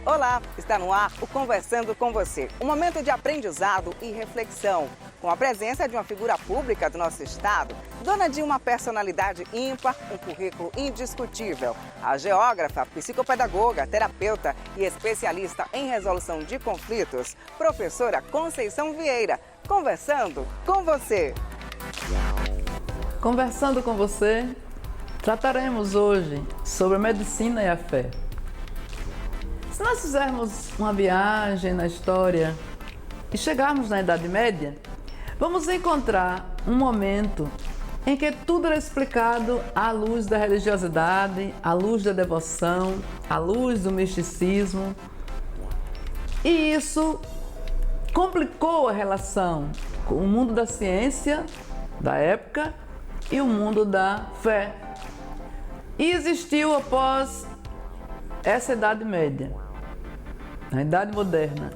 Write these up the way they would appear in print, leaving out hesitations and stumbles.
Olá, está no ar o Conversando com Você, um momento de aprendizado e reflexão, com a presença de uma figura pública do nosso estado, dona de uma personalidade ímpar, um currículo indiscutível, a geógrafa, psicopedagoga, terapeuta e especialista em resolução de conflitos, professora Conceição Vieira, conversando com você. Conversando com você, trataremos hoje sobre a medicina e a fé. Se nós fizermos uma viagem na história e chegarmos na Idade Média, vamos encontrar um momento em que tudo era explicado à luz da religiosidade, à luz da devoção, à luz do misticismo. E isso complicou a relação com o mundo da ciência da época e o mundo da fé. E existiu após essa Idade Média, na Idade Moderna,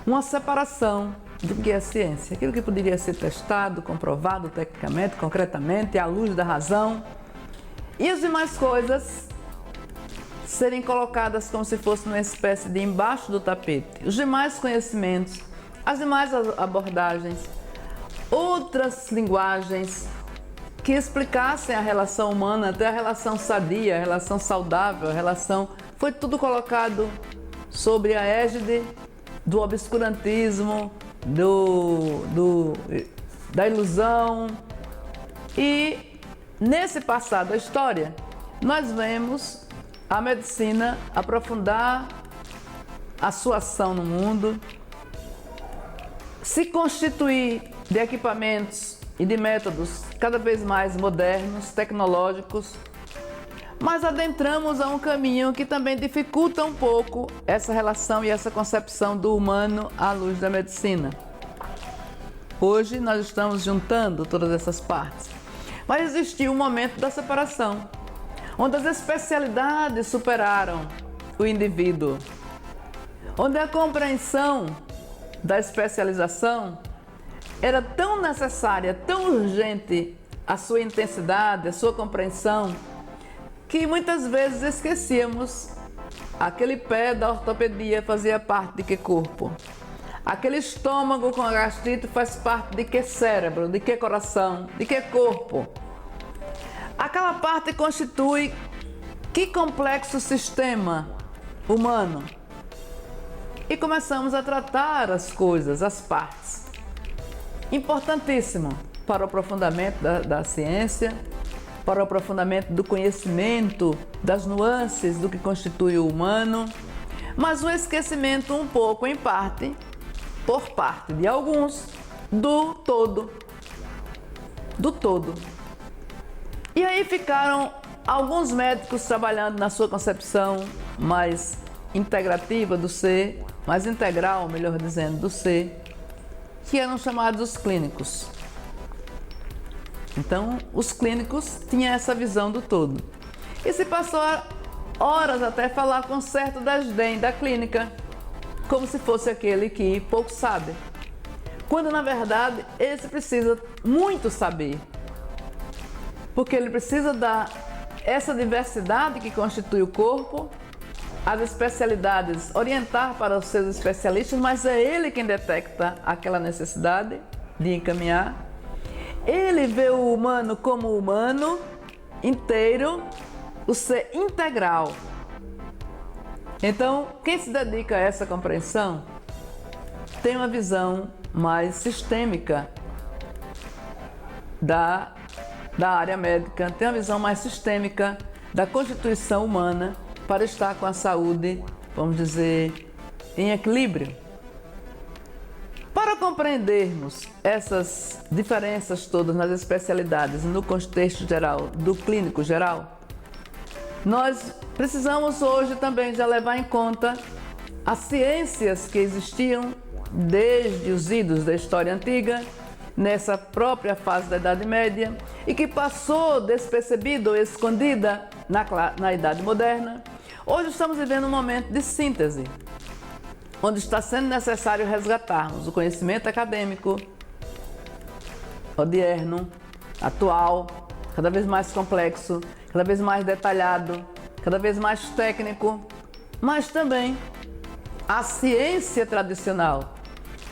uma separação do que é ciência, aquilo que poderia ser testado, comprovado tecnicamente, concretamente, à luz da razão, e as demais coisas serem colocadas como se fosse uma espécie de embaixo do tapete. Os demais conhecimentos, as demais abordagens, outras linguagens que explicassem a relação humana, até a relação sadia, a relação saudável, a relação... Foi tudo colocado sobre a égide do obscurantismo, da ilusão. E nesse passado da história, nós vemos a medicina aprofundar a sua ação no mundo, se constituir de equipamentos e de métodos cada vez mais modernos, tecnológicos, mas adentramos a um caminho que também dificulta um pouco essa relação e essa concepção do humano à luz da medicina. Hoje nós estamos juntando todas essas partes, mas existiu um momento da separação, onde as especialidades superaram o indivíduo, onde a compreensão da especialização era tão necessária, tão urgente a sua intensidade, a sua compreensão, que muitas vezes esquecíamos aquele pé da ortopedia fazia parte de que corpo? Aquele estômago com a gastrite faz parte de que cérebro, de que coração, de que corpo? Aquela parte constitui que complexo sistema humano? E começamos a tratar as coisas, as partes. Importantíssimo para o aprofundamento da ciência, para o aprofundamento do conhecimento, das nuances do que constitui o humano, mas o esquecimento um pouco, em parte, por parte de alguns, do todo. Do todo. E aí ficaram alguns médicos trabalhando na sua concepção mais integrativa do ser, mais integral, melhor dizendo, do ser, que eram chamados os clínicos. Então, os clínicos tinham essa visão do todo. E se passou horas até falar com certo desdém da clínica, como se fosse aquele que pouco sabe. Quando, na verdade, esse precisa muito saber. Porque ele precisa dar essa diversidade que constitui o corpo, as especialidades, orientar para os seus especialistas, mas é ele quem detecta aquela necessidade de encaminhar. Ele vê o humano como humano inteiro, o ser integral. Então, quem se dedica a essa compreensão tem uma visão mais sistêmica da área médica, tem uma visão mais sistêmica da constituição humana para estar com a saúde, vamos dizer, em equilíbrio. Para compreendermos essas diferenças todas nas especialidades no contexto geral, do clínico geral, nós precisamos hoje também já levar em conta as ciências que existiam desde os idos da história antiga, nessa própria fase da Idade Média, e que passou despercebida ou escondida na Idade Moderna. Hoje estamos vivendo um momento de síntese, onde está sendo necessário resgatarmos o conhecimento acadêmico, odierno, atual, cada vez mais complexo, cada vez mais detalhado, cada vez mais técnico, mas também a ciência tradicional.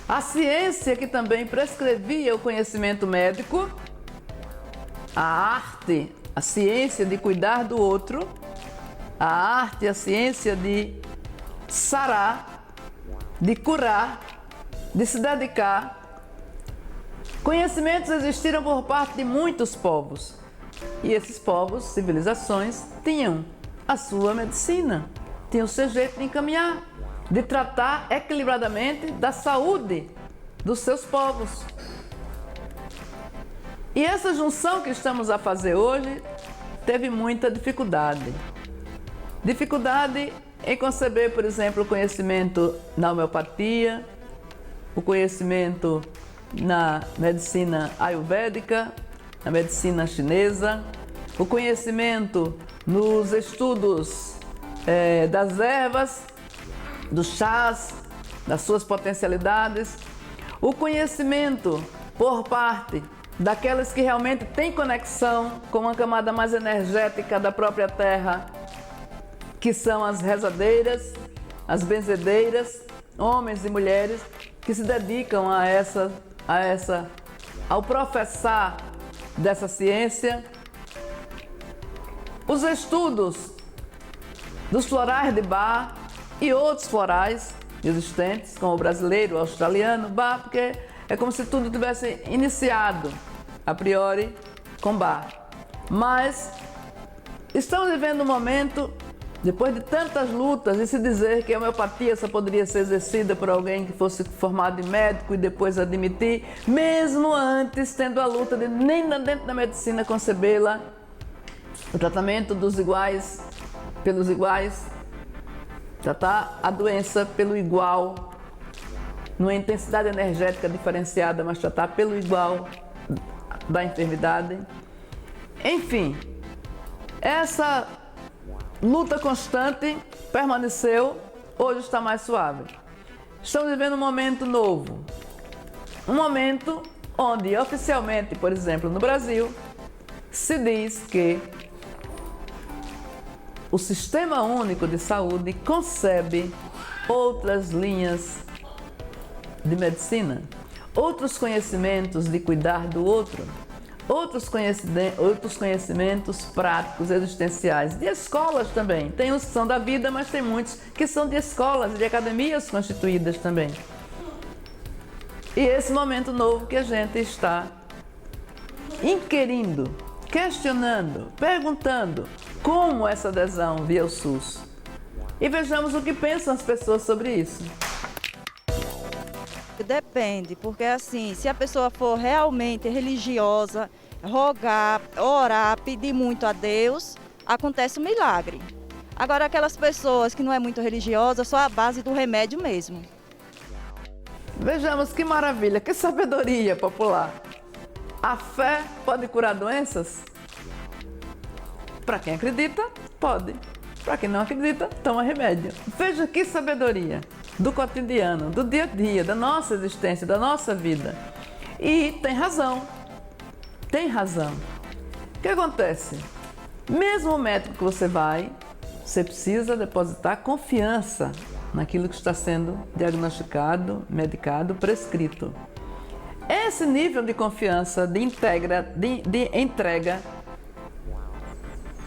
A ciência que também prescrevia o conhecimento médico, a arte, a ciência de cuidar do outro, a arte, a ciência de sarar, de curar, de se dedicar. Conhecimentos existiram por parte de muitos povos. E esses povos, civilizações, tinham a sua medicina, tinham o seu jeito de encaminhar, de tratar equilibradamente da saúde dos seus povos. E essa junção que estamos a fazer hoje teve muita dificuldade. Dificuldade em conceber, por exemplo, o conhecimento na homeopatia, o conhecimento na medicina ayurvédica, na medicina chinesa, o conhecimento nos estudos das ervas, dos chás, das suas potencialidades, o conhecimento por parte daquelas que realmente têm conexão com uma camada mais energética da própria terra, que são as rezadeiras, as benzedeiras, homens e mulheres que se dedicam ao professar dessa ciência. Os estudos dos florais de Bach e outros florais existentes, como o brasileiro, o australiano, Bach, porque é como se tudo tivesse iniciado, a priori, com Bach. Mas estamos vivendo um momento, depois de tantas lutas, de se dizer que a homeopatia só poderia ser exercida por alguém que fosse formado em médico e depois admitir, mesmo antes tendo a luta de nem dentro da medicina concebê-la, o tratamento dos iguais pelos iguais, tratar a doença pelo igual, numa intensidade energética diferenciada, mas tratar pelo igual da enfermidade. Enfim, essa luta constante permaneceu, hoje está mais suave. Estamos vivendo um momento novo, um momento onde oficialmente, por exemplo, no Brasil, se diz que o Sistema Único de Saúde concebe outras linhas de medicina, outros conhecimentos de cuidar do outro, outros conhecimentos práticos, existenciais, de escolas também. Tem uns que são da vida, mas tem muitos que são de escolas e de academias constituídas também. E esse momento novo que a gente está inquirindo, questionando, perguntando como essa adesão via o SUS. E vejamos o que pensam as pessoas sobre isso. Depende, porque assim, se a pessoa for realmente religiosa, rogar, orar, pedir muito a Deus, acontece um milagre. Agora, aquelas pessoas que não é muito religiosa, só a base do remédio mesmo. Vejamos que maravilha, que sabedoria popular. A fé pode curar doenças? Para quem acredita, pode. Para quem não acredita, toma remédio. Veja que sabedoria do cotidiano, do dia a dia, da nossa existência, da nossa vida. E tem razão. Tem razão. O que acontece? Mesmo o médico que você vai, você precisa depositar confiança naquilo que está sendo diagnosticado, medicado, prescrito. Esse nível de confiança, de entrega,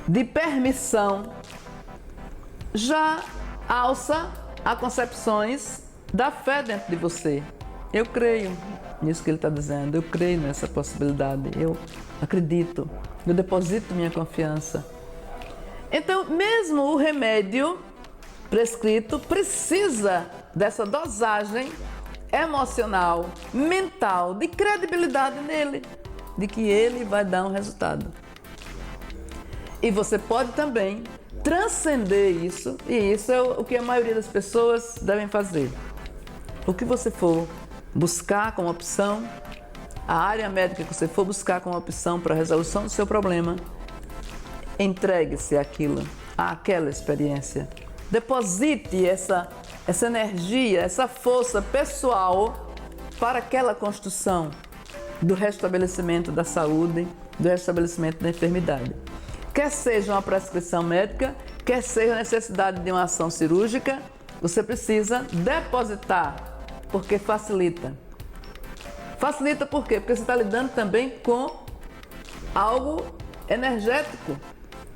de permissão, já alça a concepções da fé dentro de você. Eu creio nisso que ele está dizendo, eu creio nessa possibilidade, eu acredito, eu deposito minha confiança. Então, mesmo o remédio prescrito precisa dessa dosagem emocional, mental, de credibilidade nele, de que ele vai dar um resultado. E você pode também transcender isso, e isso é o que a maioria das pessoas devem fazer. O que você for buscar como opção, a área médica que você for buscar como opção para a resolução do seu problema, entregue-se àquela experiência. Deposite essa energia, essa força pessoal para aquela construção. do restabelecimento da saúde, do restabelecimento da enfermidade. Quer seja uma prescrição médica, quer seja a necessidade de uma ação cirúrgica, você precisa depositar, porque facilita. Facilita por quê? Porque você está lidando também com algo energético.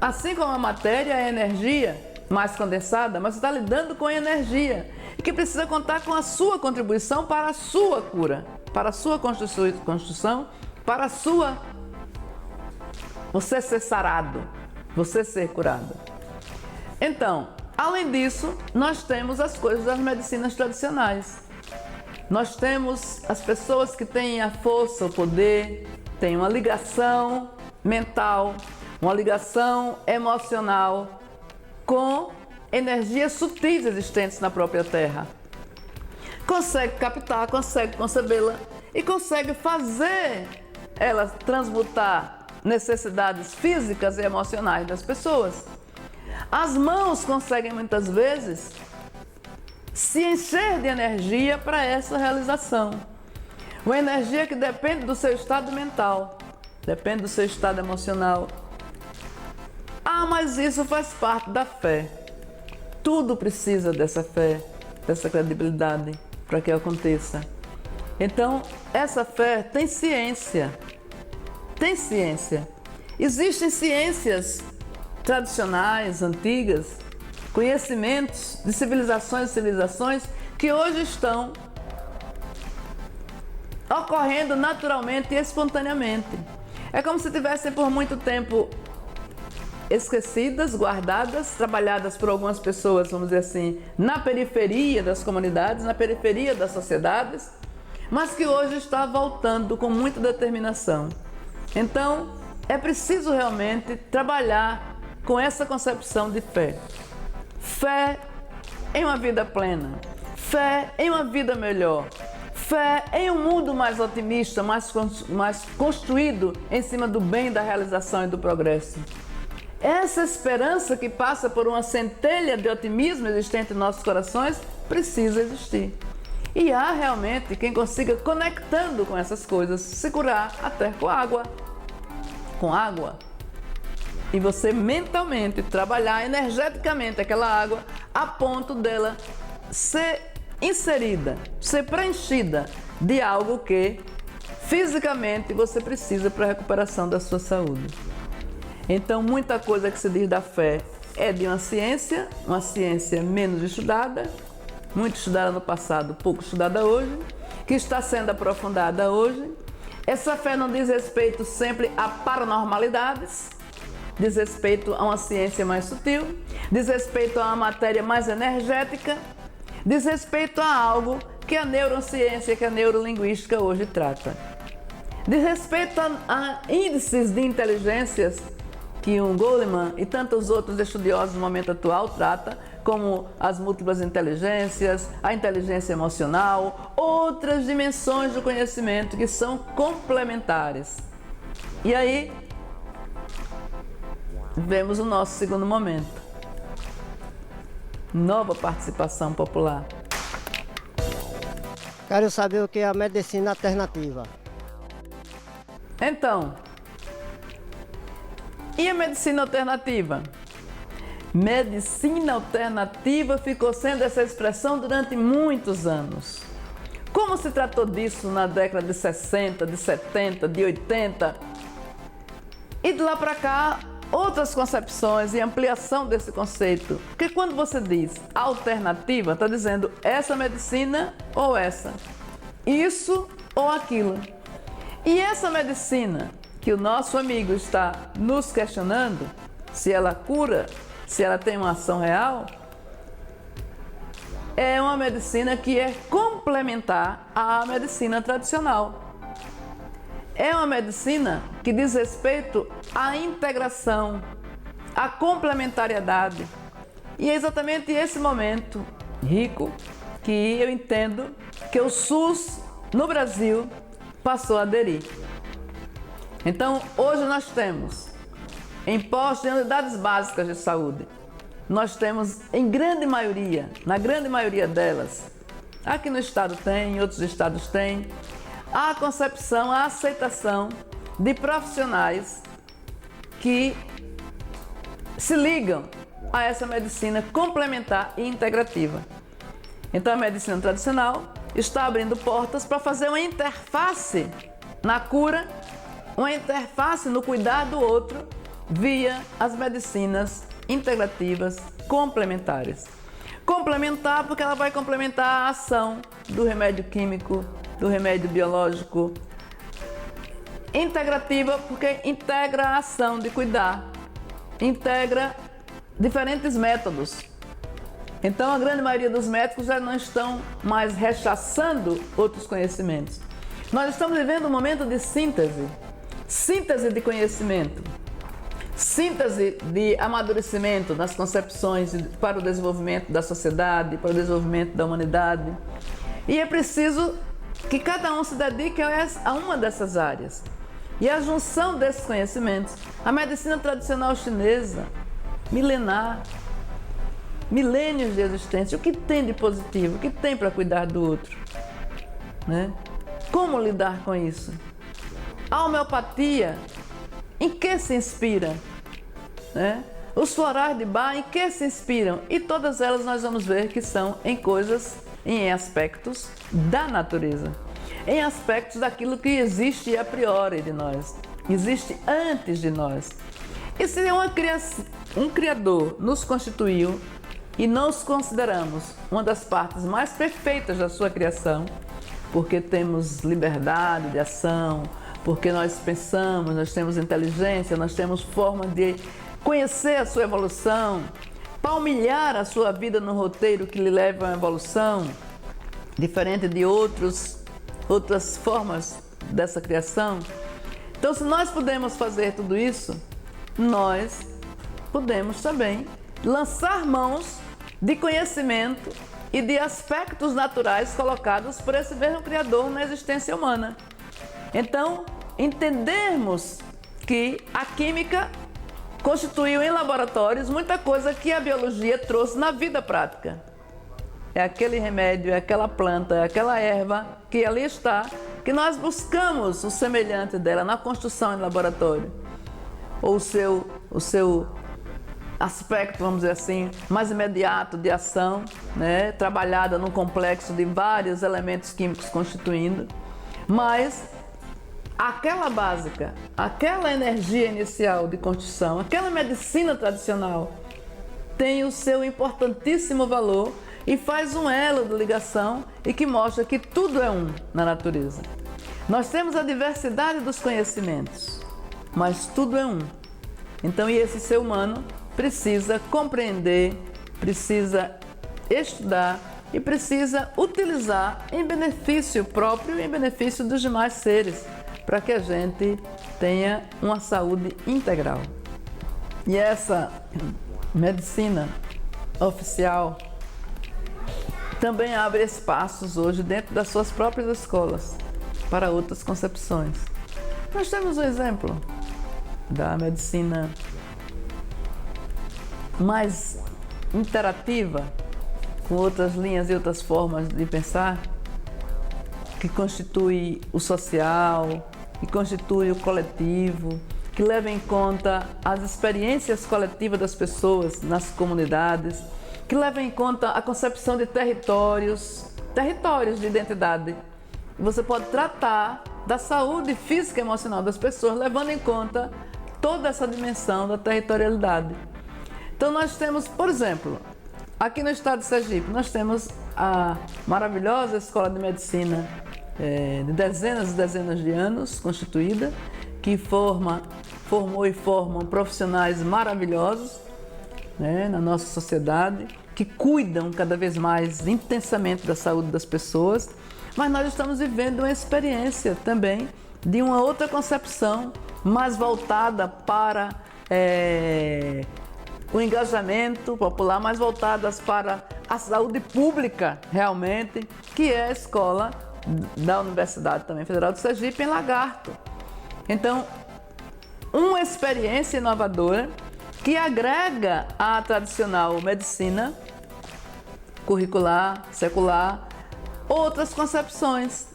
Assim como a matéria é energia mais condensada, mas você está lidando com energia e que precisa contar com a sua contribuição para a sua cura, para a sua construção, para a sua... você ser sarado, você ser curado. Então, além disso, nós temos as coisas das medicinas tradicionais. Nós temos as pessoas que têm a força, o poder, têm uma ligação mental, uma ligação emocional com energias sutis existentes na própria Terra. Consegue captar, consegue concebê-la e consegue fazer ela transmutar necessidades físicas e emocionais das pessoas. As mãos conseguem muitas vezes se encher de energia para essa realização. Uma energia que depende do seu estado mental, depende do seu estado emocional. Ah, mas isso faz parte da fé. Tudo precisa dessa fé, dessa credibilidade para que aconteça. Então, essa fé tem ciência. Tem ciência. Existem ciências tradicionais, antigas, conhecimentos de civilizações e civilizações que hoje estão ocorrendo naturalmente e espontaneamente. É como se tivessem por muito tempo esquecidas, guardadas, trabalhadas por algumas pessoas, vamos dizer assim, na periferia das comunidades, na periferia das sociedades, mas que hoje está voltando com muita determinação. Então, é preciso realmente trabalhar com essa concepção de fé. Fé em uma vida plena, fé em uma vida melhor, fé em um mundo mais otimista, mais construído em cima do bem, da realização e do progresso. Essa esperança que passa por uma centelha de otimismo existente em nossos corações precisa existir. E há realmente quem consiga, conectando com essas coisas, se curar até com água. Com água. E você mentalmente trabalhar energeticamente aquela água a ponto dela ser inserida, ser preenchida de algo que fisicamente você precisa para a recuperação da sua saúde. Então, muita coisa que se diz da fé é de uma ciência menos estudada, muito estudada no passado, pouco estudada hoje, que está sendo aprofundada hoje. Essa fé não diz respeito sempre a paranormalidades, diz respeito a uma ciência mais sutil, diz respeito a uma matéria mais energética, diz respeito a algo que a neurociência, que a neurolinguística hoje trata. Diz respeito a índices de inteligências que o Goleman e tantos outros estudiosos no momento atual tratam, como as múltiplas inteligências, a inteligência emocional, outras dimensões do conhecimento que são complementares. E aí, vemos o nosso segundo momento. Nova participação popular. Quero saber o que é a medicina alternativa. Então, e a medicina alternativa? Medicina alternativa ficou sendo essa expressão durante muitos anos. Como se tratou disso na década de 60, de 70, de 80? E de lá para cá, outras concepções e ampliação desse conceito. Porque quando você diz alternativa, está dizendo essa medicina ou essa, isso ou aquilo. E essa medicina que o nosso amigo está nos questionando, se ela cura, se ela tem uma ação real, é uma medicina que é complementar à medicina tradicional. É uma medicina que diz respeito à integração, à complementariedade. E é exatamente esse momento rico que eu entendo que o SUS no Brasil passou a aderir. Então, hoje nós temos, em postos de unidades básicas de saúde, nós temos em grande maioria, na grande maioria delas, aqui no estado tem, em outros estados tem, a concepção, a aceitação de profissionais que se ligam a essa medicina complementar e integrativa. Então a medicina tradicional está abrindo portas para fazer uma interface na cura, uma interface no cuidar do outro via as medicinas integrativas complementares. Complementar porque ela vai complementar a ação do remédio químico, do remédio biológico. Integrativa porque integra a ação de cuidar, integra diferentes métodos. Então a grande maioria dos médicos já não estão mais rechaçando outros conhecimentos. Nós estamos vivendo um momento de síntese, síntese de conhecimento, síntese de amadurecimento nas concepções para o desenvolvimento da sociedade, para o desenvolvimento da humanidade. E é preciso que cada um se dedique a uma dessas áreas. E a junção desses conhecimentos, a medicina tradicional chinesa, milenar, milênios de existência, o que tem de positivo, o que tem para cuidar do outro, né? Como lidar com isso? A homeopatia, em que se inspira? Né? Os florais de Bach, em que se inspiram? E todas elas nós vamos ver que são em coisas, em aspectos da natureza, em aspectos daquilo que existe a priori de nós, existe antes de nós. E se um Criador nos constituiu e nos consideramos uma das partes mais perfeitas da sua criação, porque temos liberdade de ação, porque nós pensamos, nós temos inteligência, nós temos forma de conhecer a sua evolução, palmilhar a sua vida no roteiro que lhe leva à evolução, diferente de outras formas dessa criação. Então, se nós podemos fazer tudo isso, nós podemos também lançar mãos de conhecimento e de aspectos naturais colocados por esse mesmo Criador na existência humana. Então, entendermos que a química constituiu em laboratórios muita coisa que a biologia trouxe na vida prática. É aquele remédio, é aquela planta, é aquela erva que ali está, que nós buscamos o semelhante dela na construção em laboratório. Ou o seu aspecto, vamos dizer assim, mais imediato de ação, né? Trabalhada num complexo de vários elementos químicos constituindo, mas aquela básica, aquela energia inicial de construção, aquela medicina tradicional tem o seu importantíssimo valor e faz um elo de ligação e que mostra que tudo é um na natureza. Nós temos a diversidade dos conhecimentos, mas tudo é um. Então, e esse ser humano precisa compreender, precisa estudar e precisa utilizar em benefício próprio e em benefício dos demais seres, para que a gente tenha uma saúde integral. E essa medicina oficial também abre espaços hoje dentro das suas próprias escolas para outras concepções. Nós temos um exemplo da medicina mais interativa, com outras linhas e outras formas de pensar, que constitui o social, que constitui o coletivo, que leva em conta as experiências coletivas das pessoas nas comunidades, que leva em conta a concepção de territórios de identidade. Você pode tratar da saúde física e emocional das pessoas, levando em conta toda essa dimensão da territorialidade. Então nós temos, por exemplo, aqui no estado de Sergipe, nós temos a maravilhosa Escola de Medicina de dezenas e dezenas de anos constituída, que formou e formam profissionais maravilhosos, né, na nossa sociedade, que cuidam cada vez mais intensamente da saúde das pessoas, mas nós estamos vivendo uma experiência também de uma outra concepção mais voltada para o engajamento popular, mais voltadas para a saúde pública realmente, que é a escola da Universidade também Federal do Sergipe, em Lagarto. Então, uma experiência inovadora que agrega à tradicional medicina curricular, secular, outras concepções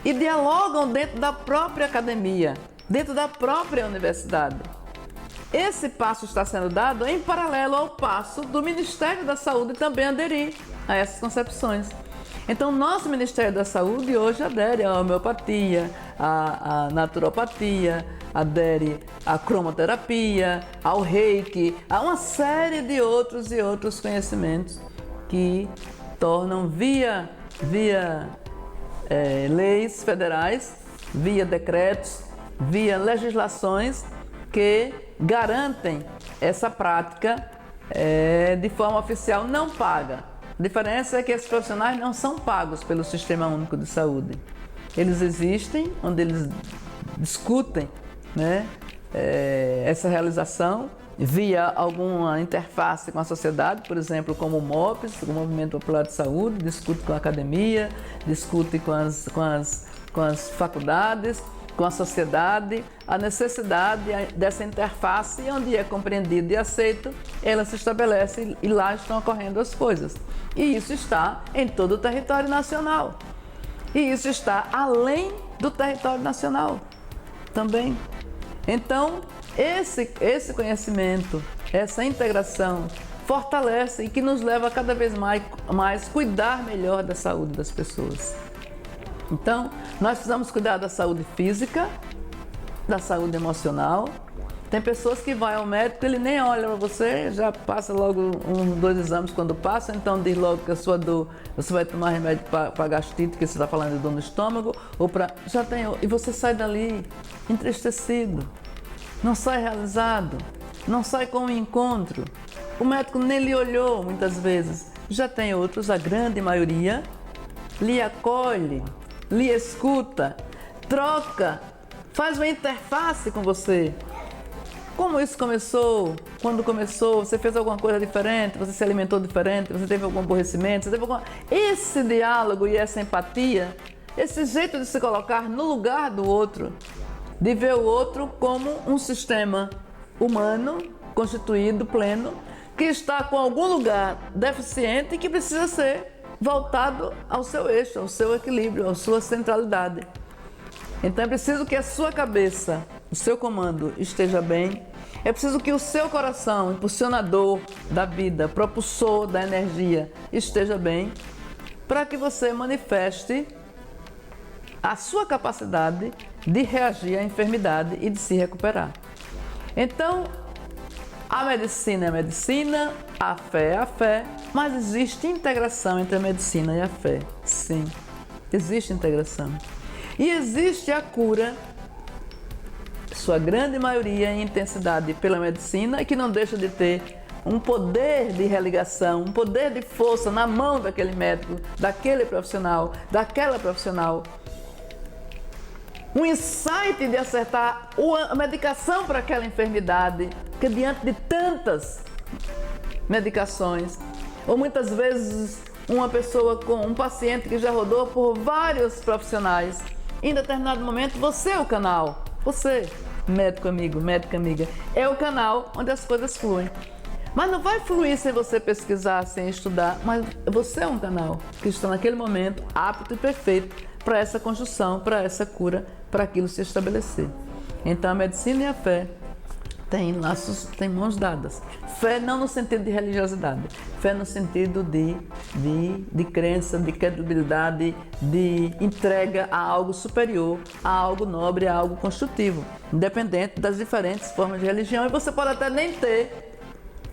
e dialogam dentro da própria academia, dentro da própria universidade. Esse passo está sendo dado em paralelo ao passo do Ministério da Saúde também aderir a essas concepções. Então, nosso Ministério da Saúde hoje adere à homeopatia, à naturopatia, adere à cromoterapia, ao reiki, a uma série de outros conhecimentos que tornam via leis federais, via decretos, via legislações que garantem essa prática de forma oficial não paga. A diferença é que esses profissionais não são pagos pelo Sistema Único de Saúde. Eles existem, onde eles discutem, né, essa realização via alguma interface com a sociedade, por exemplo, como o MOPS, o Movimento Popular de Saúde, discute com a academia, discute com as faculdades, com a sociedade, a necessidade dessa interface, onde é compreendido e aceito, ela se estabelece e lá estão ocorrendo as coisas. E isso está em todo o território nacional. E isso está além do território nacional também. Então, esse conhecimento, essa integração fortalece e que nos leva a cada vez mais cuidar melhor da saúde das pessoas. Então, nós precisamos cuidar da saúde física, da saúde emocional. Tem pessoas que vão ao médico, ele nem olha para você, já passa logo 2 exames quando passa, então diz logo que a sua dor, você vai tomar remédio para gastrite, que você está falando de dor no estômago, ou para... E você sai dali entristecido, não sai realizado, não sai com um encontro. O médico nem lhe olhou muitas vezes. Já tem outros, a grande maioria, lhe acolhe, lhe escuta, troca, faz uma interface com você. Como isso começou? Quando começou? Você fez alguma coisa diferente? Você se alimentou diferente? Você teve algum aborrecimento? Esse diálogo e essa empatia, esse jeito de se colocar no lugar do outro, de ver o outro como um sistema humano, constituído, pleno, que está com algum lugar deficiente e que precisa ser voltado ao seu eixo, ao seu equilíbrio, à sua centralidade. Então é preciso que a sua cabeça, o seu comando esteja bem. É preciso que o seu coração, impulsionador da vida, propulsor da energia, esteja bem, para que você manifeste a sua capacidade de reagir à enfermidade e de se recuperar. Então, a medicina é a medicina, a fé é a fé, mas existe integração entre a medicina e a fé. Sim, existe integração. E existe a cura, sua grande maioria em intensidade pela medicina, que não deixa de ter um poder de religação, um poder de força na mão daquele médico, daquele profissional, daquela profissional. Um insight de acertar a medicação para aquela enfermidade, que diante de tantas medicações, ou muitas vezes uma pessoa com um paciente que já rodou por vários profissionais, em determinado momento você é o canal, você, médico amigo, médica amiga, é o canal onde as coisas fluem. Mas não vai fluir sem você pesquisar, sem estudar, mas você é um canal que está naquele momento apto e perfeito para essa conjunção, para essa cura, para aquilo se estabelecer. Então a medicina e a fé têm laços, têm mãos dadas. Fé não no sentido de religiosidade, fé no sentido de crença, de credibilidade, de entrega a algo superior, a algo nobre, a algo construtivo, independente das diferentes formas de religião. E você pode até nem ter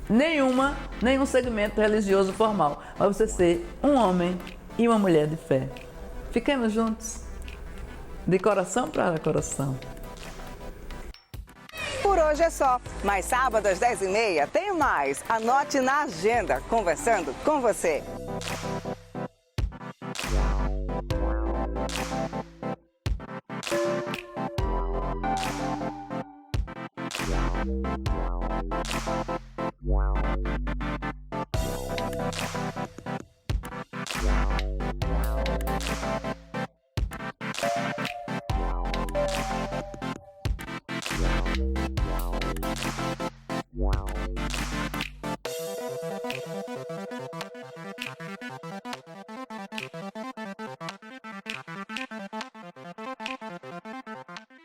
nenhum segmento religioso formal, mas você ser um homem e uma mulher de fé. Fiquemos juntos, de coração para coração. Por hoje é só, mas sábado às 10h30 tem mais. Anote na agenda, conversando com você. Wow.